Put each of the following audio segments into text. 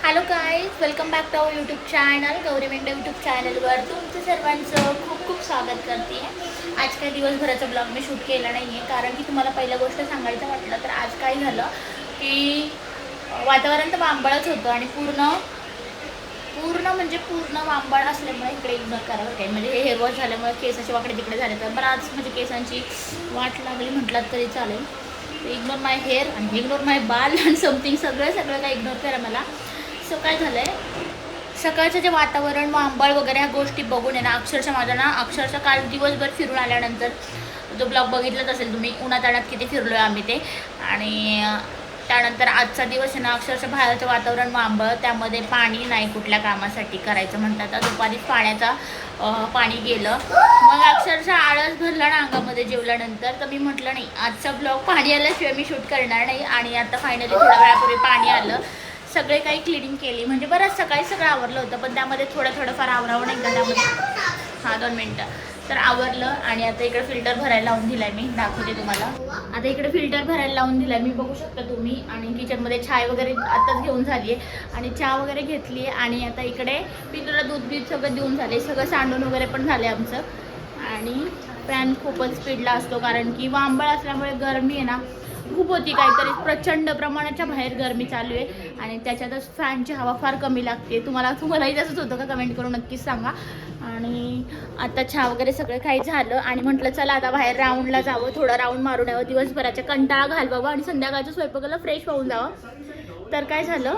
Hello guys, welcome back to our YouTube channel. Gauri Mendhe YouTube चॅनलवर तुमचं सर्वांचं खूप खूप स्वागत करते. आज काही दिवसभराचा ब्लॉग मी शूट केला नाही आहे, कारण की तुम्हाला पहिल्या गोष्ट सांगायचं म्हटलं तर आज काय झालं की वातावरण तर वांबळच होतं आणि पूर्ण वांबळ असल्यामुळे इकडे इग्नोर करावं काय, म्हणजे हे हेअर वॉश झाल्यामुळे केसाचे वाकडे तिकडे झाले तर बराच म्हणजे केसांची वाट लागली म्हटलात तरी चालेल. इग्नोर माय हेअर आणि इग्नोर माय बाल आणि समथिंग सगळं काय इग्नोर करा मला. सो काय झालं आहे, सकाळचं जे वातावरण आंबाळ वगैरे ह्या गोष्टी बघून आहे ना, अक्षरशः काल दिवसभर फिरून आल्यानंतर जो ब्लॉग बघितलाच असेल तुम्ही, उन्हाताण्यात किती फिरलो आहे आम्ही ते. आणि त्यानंतर आजचा दिवस आहे ना, अक्षरशः बाहेरचं वातावरण आंबळ, त्यामध्ये पाणी नाही कुठल्या कामासाठी करायचं म्हणतात. दुपारीच पाणी गेलं, मग अक्षरशः आळस भरला ना अंगामध्ये जेवल्यानंतर. तर मी म्हटलं नाही, आजचा ब्लॉग पाणी आल्याशिवाय मी शूट करणार नाही. आणि आता फायनली थोड्या वेळापूर्वी पाणी आलं, सगळे काही क्लिनिंग केली, म्हणजे बरंच सकाळी सगळं आवरलं होतं, पण त्यामध्ये थोडंफार आवरावं नाही का त्यामध्ये. 2 मिनटं तर आवरलं. आणि आता इकडे फिल्टर भरायला लावून दिलाय, मी दाखवते तुम्हाला. आता इकडे फिल्टर भरायला लावून दिलाय, मी बघू शकता तुम्ही. आणि किचनमध्ये चाय वगैरे आताच घेऊन झाली आहे आणि चहा वगैरे घेतली. आणि आता इकडे पिंटूला दूध सगळं देऊन झाले, सगळं सांडून वगैरे पण झाले आमचं. आणि फॅन खूपच स्पीडला असतो, कारण की वांबळ असल्यामुळे गरमी आहे ना खूप होती, काहीतरी प्रचंड प्रमाणाच्या बाहेर गरमी चालू आहे. आणि त्याच्यातच फॅनची हवा फार कमी लागते. तुम्हालाही तसंच होतं का? कमेंट करून नक्कीच सांगा. आणि आता चहा वगैरे सगळं काही झालं आणि म्हटलं चला आता बाहेर राऊंडला जावं, थोडं राऊंड मारून यावं, दिवसभराच्या कंटाळा घालवावं आणि संध्याकाळच्या स्वयंपाकाला फ्रेश होऊन जावं. तर काय झालं,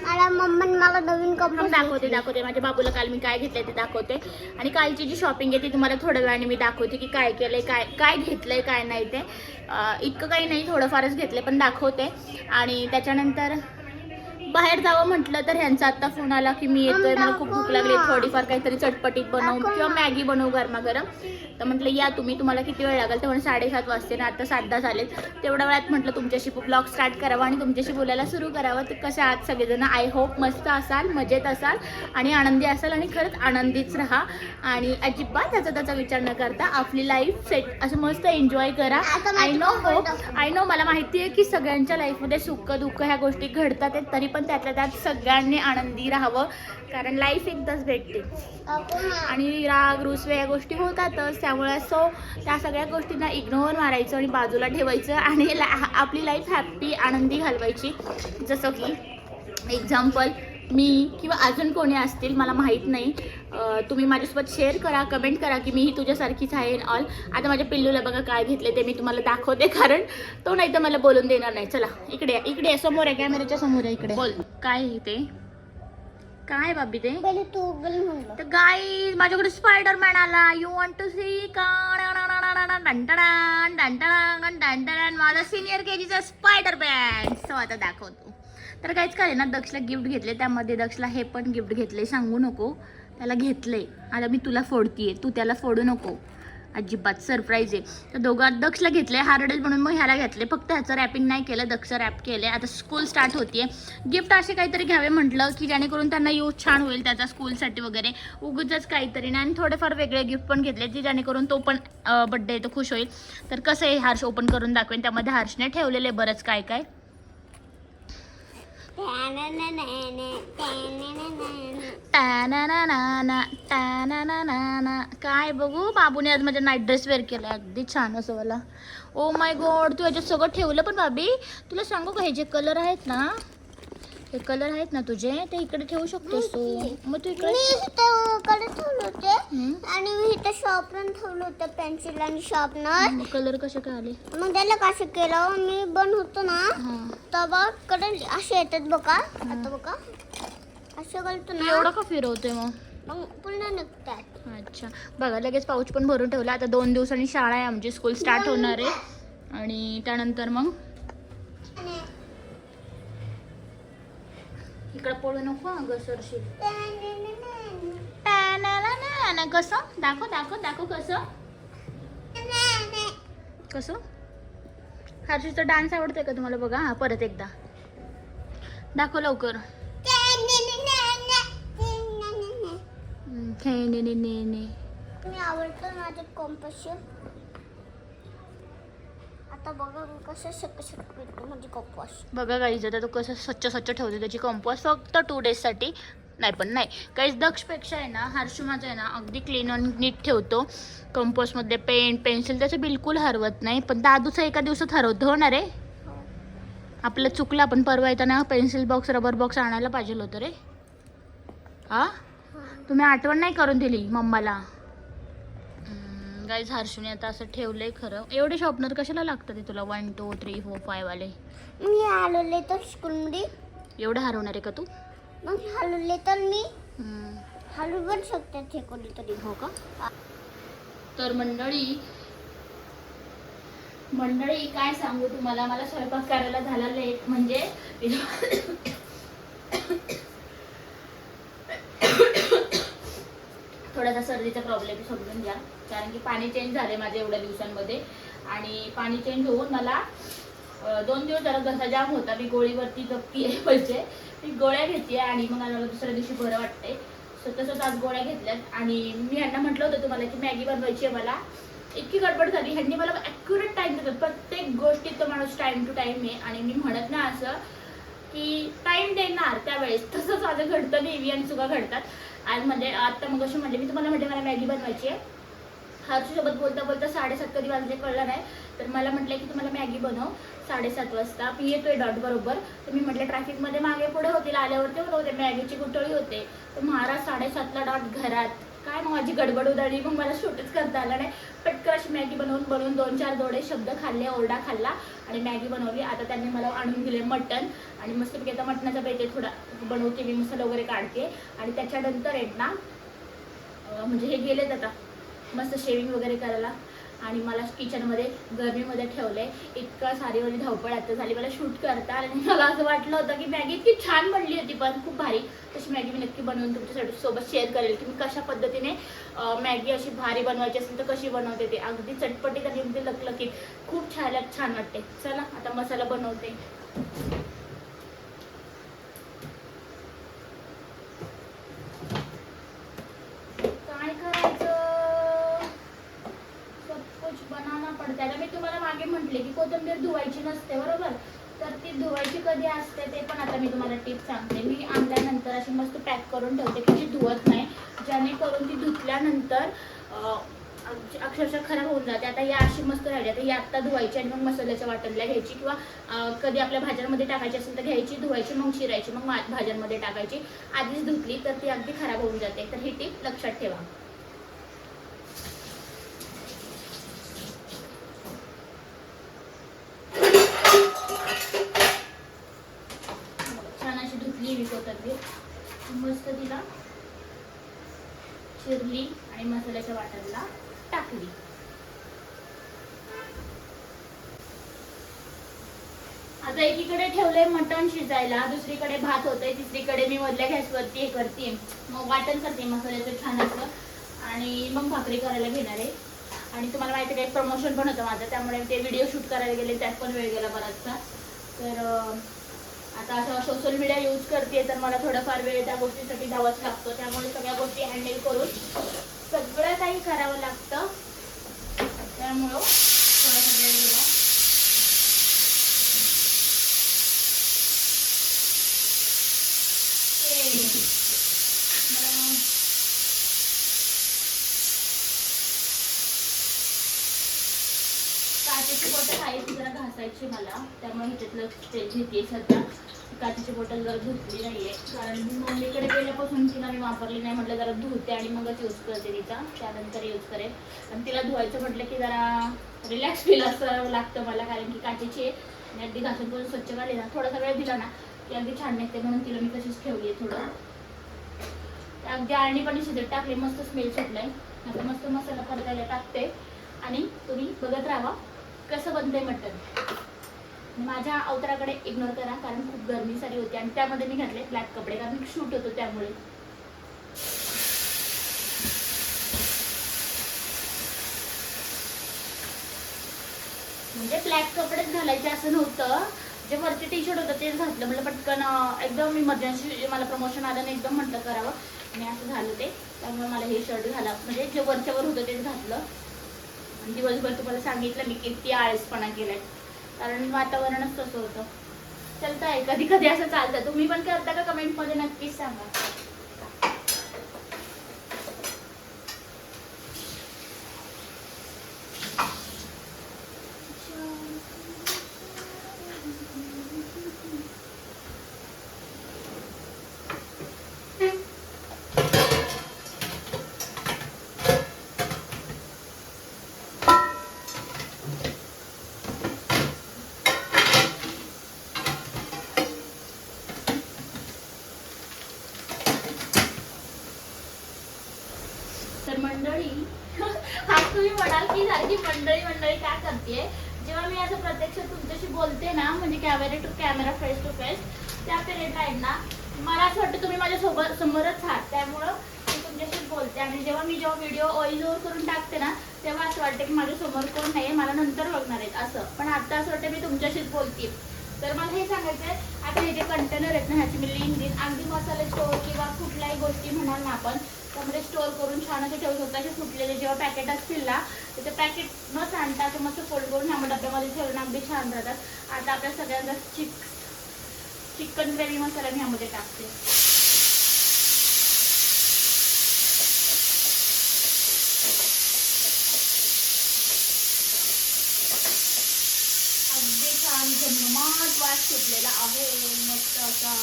मला नवीन कपडे दाखवते माझ्या बाबूला काल मी काय घेतलंय ते दाखवते. आणि कालची जी शॉपिंग आहे ती तुम्हाला थोड्या वेळाने मी दाखवते की काय केलंय, काय घेतलंय काय नाही ते. इतकं काही नाही, थोडंफारच घेतले पण दाखवते. आणि त्याच्यानंतर बाहेर जावं म्हटलं तर ह्यांचा आत्ता फोन आला की मी येतोय, मला खूप भूक लागली, थोडीफार काहीतरी चटपटीत बनव किंवा मॅगी बनवू गरमागरम. तर म्हटलं या तुम्ही, तुम्हाला किती वेळ लागेल? तर म्हणजे 7:30 वाजते ना, आता 7:10 झालेत. तेवढ्या वेळात म्हटलं तुमच्याशी ब्लॉग स्टार्ट करावा आणि तुमच्याशी बोलायला सुरू करावं. तर कसे आहात सगळेजण? आय होप मस्त असाल, मजेत असाल आणि आनंदी असाल. आणि खरंच आनंदीच राहा आणि अजिबात त्याचा विचार न करता आपली लाईफ सेट असं मस्त एन्जॉय करा. आय नो मला माहिती आहे की सगळ्यांच्या लाईफमध्ये सुख दुःख ह्या गोष्टी घडतात आहेत, तरी पण त्यातल्या त्यात सगळ्यांनी आनंदी राहावं, कारण लाईफ एकदाच भेटते आणि राग रुसवे या गोष्टी होतातच. त्यामुळे त्या सगळ्या गोष्टींना इग्नोर मारायचं आणि बाजूला ठेवायचं आणि आपली लाईफ हॅप्पी आनंदी घालवायची. जसं की एक्झाम्पल मी किंवा अजून कोणी असतील मला माहीत नाही, तुम्ही माझ्यासोबत शेअर करा, कमेंट करा की मीही तुझ्यासारखीच आहे इन ऑल. आता माझ्या पिल्लूला बघा काय घेतले ते मी तुम्हाला दाखवते, कारण तो नाही तर मला बोलून देणार नाही. चला इकडे समोर आहे, कॅमेऱ्याच्या समोर आहे, इकडे बोल. काय ते काय बाबी ते? तर गाईज माझ्याकडे स्पायडरमॅन आला. यू वॉन्ट टू सी का? माझा सिनियर केजीचा स्पायडरमॅन. सो आता दाखवतो. तर काहीच काय ना, दक्षला गिफ्ट घेतले, त्यामध्ये दक्षला हे पण गिफ्ट घेतले, सांगू नको त्याला घेतलंय. आता मी तुला फोडतीये, तू त्याला फोडू नको अजिबात, सरप्राईज आहे. तर दक्षला घेतले हार्डल म्हणून, मग ह्याला घेतले. फक्त ह्याचं रॅपिंग नाही केलं, दक्षचं रॅप केलं. आता स्कूल स्टार्ट होतीये, गिफ्ट असे काहीतरी घ्यावे म्हटलं की जेणेकरून त्यांना यूज छान होईल त्याचा स्कूलसाठी वगैरे, उगीच काहीतरी नाही. आणि थोडेफार वेगळे गिफ्ट पण घेतले की जेणेकरून तो पण बड्डे तो खुश होईल. तर कसं आहे, हार्श ओपन करून दाखवेन. त्यामध्ये हार्शने ठेवलेले बरंच काय काय बघू. बाबूने आज माझ्या नाईट ड्रेस वेअर केला, अगदी छान असं वाला. ओ माय गॉड, तू ह्याच्यात सगळं ठेवलं. पण बाबी तुला सांगू का, हे जे कलर आहेत ना, हे कलर आहेत ना तुझे, ते इकडे ठेवू शकतोस तू. मग तू इकडे ठेवले होते आणि मी इथे शॉर्पनर ठेवलं होतं, पेन्सिल आणि शॉर्पनर. कलर कसे काय आले? मग त्याला कसं केलं, मी बंद होतो ना तेव्हा कडे असे येतात बघा. आता बघा असं करतो ना, एवढं का फिरवतोय मग पुन्हा निघतात. अच्छा बघा, लगेच पाऊच पण भरून ठेवला. आता 2 दिवसांनी शाळा आहे आमची, स्कूल स्टार्ट होणार आहे. आणि त्यानंतर मग इकडे पळू नको घसरशील. कसं दाखव कसं. हर्षीचा डान्स आवडतोय का तुम्हाला? बघा हा परत एकदा दाखव लवकर. मी आवडतो माझं कॉम्पस. आता आता बघा मी कसं शक करतो म्हणजे कंपोस्ट. बघा गाईज आता तो कसं स्वच्छ ठेवतो त्याची कंपोस्ट फक्त 2 डेजसाठी. नाही पण नाही काहीच दक्षपेक्षा आहे ना हर्षू माझा आहे ना अगदी क्लीन आणि नीट ठेवतो. कंपोस्टमध्ये पेन पेन्सिल त्याचं बिलकुल हरवत नाही. पण दादूचं एका दिवसात हरवतं होणार रे. आपलं चुकलं. आपण परवा येताना पेन्सिल बॉक्स रबर बॉक्स आणायला पाहिजे होतं रे. हा तुम्ही आठवण नाही करून दिली मम्माला. गाईज हर्षूने आता असं ठेवलंय खरं. एवढे शॉर्पनर कशाला लागतं ते तुला 1 2 3 4 5 वाले. मी हलवले तर स्कूलमध्ये एवढं हरवणार आहे का तू? मग हलवले तर मी हलवू पण शकते ते कोणीतरी. हो का? तर मंडळी काय सांगू तुम्हाला. मला स्वयंपाक करायला झाला लेट. म्हणजे थोडासा सर्दीचा प्रॉब्लेम समजून घ्या. कारण की पाणी चेंज झाले माझे एवढ्या दिवसांमध्ये. आणि पाणी चेंज होऊन मला 2 दिवस जरा घसा जाम होता. मी गोळीवरती जपती आहे म्हणजे मी गोळ्या घेते आणि मग मला दुसऱ्या दिवशी बरं वाटते. तसंच आज गोळ्या घेतल्यात. आणि मी ह्यांना म्हटलं होतं तुम्हाला की मॅगी बनवायची आहे मला. इतकी गडबड झाली. ह्यांनी मला ॲक्युरेट टाईम देतात. प्रत्येक गोष्टीत तो माणूस टाईम टू टाईम आहे. आणि मी म्हणत ना असं की टाईम देणार त्यावेळेस. तसंच माझं घडतं नेहमी आणि चुका घडतात. आज म्हणजे आत्ता मग अशी म्हणले मी तुम्हाला म्हटलं मला मॅगी बनवायची आहे. हर्षूसोबत बोलता 7:30 कधी वाजले कळलं नाही. तर मला म्हटलं की तुम्हाला मॅगी बनव 7:30 वाजता. मी येतोय डॉट बरोबर. तर मी म्हटलं ट्रॅफिकमध्ये मागे पुढे होतील. आल्यावरती होते मॅगीची गुटळी होते. तर महाराज 7:30ला डॉट घरात. काय मग माझी गडबड उधळली. मग मला शूटच करता आलं नाही. पटकन अशी मॅगी बनवून 2-4 दोडे शब्द खाल्ले. ओरडा खाल्ला आणि मॅगी बनवली. आता त्यांनी मला आणून दिले मटण. आणि मस्तपैकी आता मटणाचा बेते थोडा बनवते मी. मसाला वगैरे काढते. आणि त्याच्यानंतर आहेत ना म्हणजे हे गेलेत आता मस्त शेविंग वगैरे करायला. आणि मला किचनमध्ये गरमीमध्ये ठेवले. इतका सारीवाली धावपळ आता झाली मला शूट करता. आणि मला असं वाटलं होतं की मॅगी इतकी छान बनली होती पण खूप भारी. तशी मॅगी मी नक्की बनवून तुमच्यासाठी सोबत शेअर करेल की मी कशा पद्धतीने मॅगी अशी भारी बनवायची असेल तर कशी बनवते ते. अगदी चटपटीत आणि अगदी लकलकीत खूप छान वाटते. चला आता मसाला बनवते. काय करायचं बनाना पडते. आता मी तुम्हाला मागे म्हटले की कोथिंबीर धुवायची नसते बरोबर. तर ती धुवायची कधी असते ते पण आता मी तुम्हाला टिप सांगते. मी आणल्यानंतर अशी मस्त पॅक करून ठेवते की ती धुवत नाही. जेणेकरून ती धुतल्यानंतर अक्षरशः खराब होऊन जाते. आता या अशी मस्त राहिली. आता ही आत्ता धुवायची आणि मग मसाल्याच्या वाटणला घ्यायची. किंवा कधी आपल्या भाज्यांमध्ये टाकायची असेल तर घ्यायची धुवायची मग चिरायची मग भाज्यांमध्ये टाकायची. आधीच धुतली तर ती अगदी खराब होऊन जाते. तर ही टिप लक्षात ठेवा. छान अशी धुतली मी कोथिंबीर. मस्त तिला चिरली आणि मसाल्याच्या वाटणला टाकली. आता एकीकडे ठेवलंय मटण शिजायला. दुसरीकडे भात होतंय. तिसरीकडे मी मधल्या गॅसवरती हे करते मग वाटण करते मसाल्याचं छान असं. आणि मग भाकरी करायला घेणार आहे. आणि तुम्हाला माहिती आहे प्रमोशन पण होतं माझं. त्यामुळे ते व्हिडिओ शूट करायला गेले त्यात पण वेळ गेला बराचसा. तर आता असं सोशल मीडिया यूज करते तर मला थोडाफार वेळ त्या गोष्टीसाठी द्यावाच लागतो. त्यामुळे सगळ्या गोष्टी हँडल करून सगळं काही करावं लागतं. त्यामुळं थोडासा वेळ गेला. काचेची बॉटल आहे ती जरा घासायची मला. त्यामुळे ह्याच्यातलं तेल घेते सध्या. काचेची बॉटल जरा धुतली नाहीये कारण मी मम्मीकडे गेल्यापासून तिला मी वापरली नाही. म्हटलं जरा धुते आणि मगच यूज करते तिचा. त्यानंतर यूज करेल. आणि तिला धुवायचं म्हटलं की जरा रिलॅक्स फील असं लागतं मला. कारण की काचेची आहे आणि अगदी घासून पण स्वच्छ काढली ना थोडासा वेळ दिला ना की अगदी छान निघते. म्हणून तिला मी तशीच ठेवली आहे. थोडं अगदी आळणी पण शिजत टाकले. मस्त स्मेल सुटलाय. आता मस्त मसाला परतायला टाकते आणि तुम्ही बघत राहा कसं बनतंय मटण. माझ्या अवताराकडे इग्नोर करा कारण खूप गरमी सारी होती. आणि त्यामध्ये मी घातले ब्लॅक कपडे कारण शूट होतो त्यामुळे. म्हणजे ब्लॅक कपडेच घालायचे असं नव्हतं. जे वरचे टी शर्ट होतं तेच घातलं. म्हणजे पटकन एकदम इमर्जन्सी मला प्रमोशन आलं नाही एकदम म्हटलं करावं आणि असं झालं ते. त्यामुळे मला हे शर्ट घाला म्हणजे जे वरच्यावर होतं तेच घातलं. आणि दिवसभर तुम्हाला सांगितलं मी किती आळसपणा केलाय. कारण वातावरणच तसं होतं. चलतंय, कधी कधी असं चालतं. तुम्ही पण करता का? कमेंटमध्ये नक्कीच सांगा. तर मंडळी, आज तुम्ही म्हणाल की सारखी मंडळी मंडळी काय करते. जेव्हा मी असं प्रत्यक्ष तुमच्याशी बोलते ना, म्हणजे camera to camera, face to face, त्या पिरियडला आहे ना, मला असं वाटतं तुम्ही माझ्या सोबत समोरच आहात. त्यामुळं मी तुमच्याशीच बोलते. आणि जेव्हा व्हिडिओ व्हॉइस ओव्हर करून टाकते ना, तेव्हा असं वाटतं की माझ्या समोर कोण नाही, मला नंतर बघणार आहेत असं. पण आता असं वाटतं मी तुमच्याशीच बोलते. तर मला हे सांगायचं आहे, आता हे जे कंटेनर आहेत ना, ह्याची मी लिंक देईन. अगदी मसाले स्टोअर किंवा कुठल्याही गोष्टी म्हणाल ना आपण, त्यामध्ये स्टोअर करून छान असे ठेवू शकतो. असे फुटलेले जेव्हा पॅकेट असतील ना, तर ते पॅकेट न सांडता असं मस्त फोल्ड करून ह्या डब्यामध्ये ठेवणं अगदी छान राहतात. आता आपल्या सगळ्यांचा चिकन ग्रेव्ही मसाला मी ह्यामध्ये टाकते. अगदी छान झमझमाट वास सुटलेला आहे मस्त असा.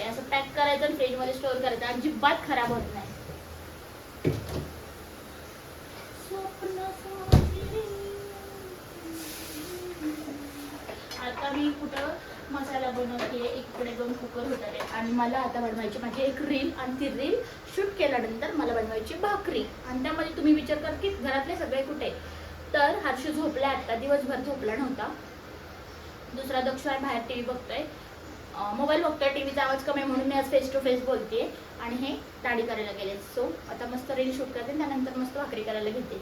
असं पॅक करायचं आणि फ्रीजमध्ये स्टोअर करायचं, अजिबात खराब होत नाही. आता मी कुठं मसाला बनवते, इकडे 2 कुकर होतात आणि मला आता बनवायची माझी एक रील. आणि ती रील शूट केल्यानंतर मला बनवायची भाकरी. आणि त्यामध्ये तुम्ही विचार कर की घरातले सगळे कुठे. तर हर्षू झोपला, आता दिवसभर झोपला नव्हता. दुसरा दक्ष बाहेर टीव्ही बघतोय, मोबाईल बघतोय. टीव्हीचा आवाज कमी म्हणून मी आज फेस टू फेस बोलते. आणि हे दाढी करायला गेले. सो आता मस्त रील शूट करते, त्यानंतर मस्त भाकरी करायला घेते.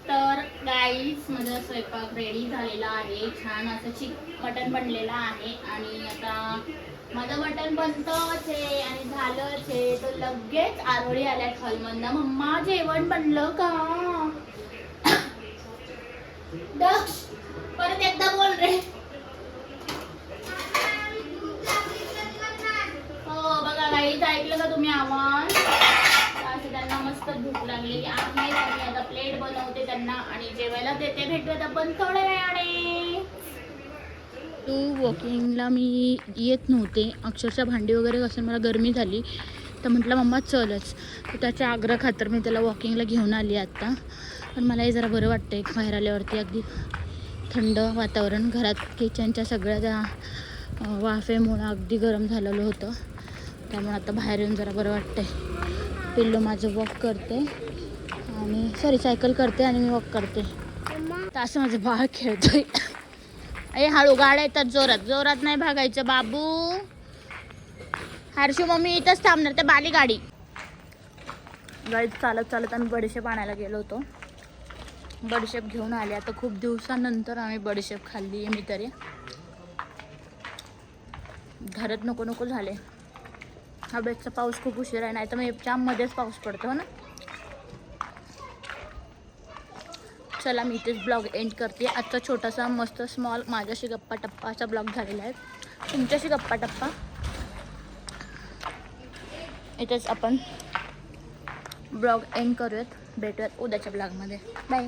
तर गाईज, माझा स्वयंपाक रेडी झालेला आहे. छान असं मटण बनलेलं आहे. आणि आता माझं मटण बनतंच आहे आणि झालंच आहे. तर लगेच आरोळी आल्यात हॉलमधनं, मम्मा जेवण बनलं का? दक्ष, परत एकदा बोल रे. हो बघा गाईज, ऐकलं का तुम्ही आवाज? असं त्यांना मस्त भूक लागलेली आहे. मी आता प्लेट बनवते त्यांना आणि जेवायला देते. भेटूयात आपण थोड्या वेळाने. तू वॉकिंगला मी येत नव्हते, अक्षरशः भांडी वगैरे घासून मला गरमी झाली. तर म्हटलं मम्मा चलच. तर त्याच्या आग्रह खातर मी त्याला वॉकिंगला घेऊन आली आत्ता. पण मलाही जरा बरं वाटतंय बाहेर आल्यावरती. अगदी थंड वातावरण, घरात किचनच्या सगळ्या त्या वाफेमुळं अगदी गरम झालेलं होतं. त्यामुळे आता बाहेर येऊन जरा बरं वाटतंय. पिल्लू माझं वॉक करते आणि सायकल करते आणि मी वॉक करते. तर असं माझं बाळ खेळतोय. अरे हळू, गाड्या येतात, जोरात जोरात नाही भागायचं बाबू. हर्षू मम्मी इथंच थांबणार, त्या बाली गाडी. गाडी चालत चालत आम्ही बडीशेप आणायला गेलो होतो. बडीशेप घेऊन आले. आता खूप दिवसानंतर आम्ही बडीशेप खाल्ली आहे मी तरी. घरात नको नको झाले. हवेचा पाऊस खूप उशीर आहे, नाही तर मग जाममध्येच पाऊस पडतो ना. चला मी इथेच ब्लॉग एंड करते. आजचा छोटासा मस्त स्मॉल माझ्याशी गप्पा टप्पा असा ब्लॉग झालेला आहे. तुमच्याशी गप्पा टप्पा इथेच आपण ब्लॉग एंड करूयात. भेटूयात उद्याच्या ब्लॉगमध्ये. बाय.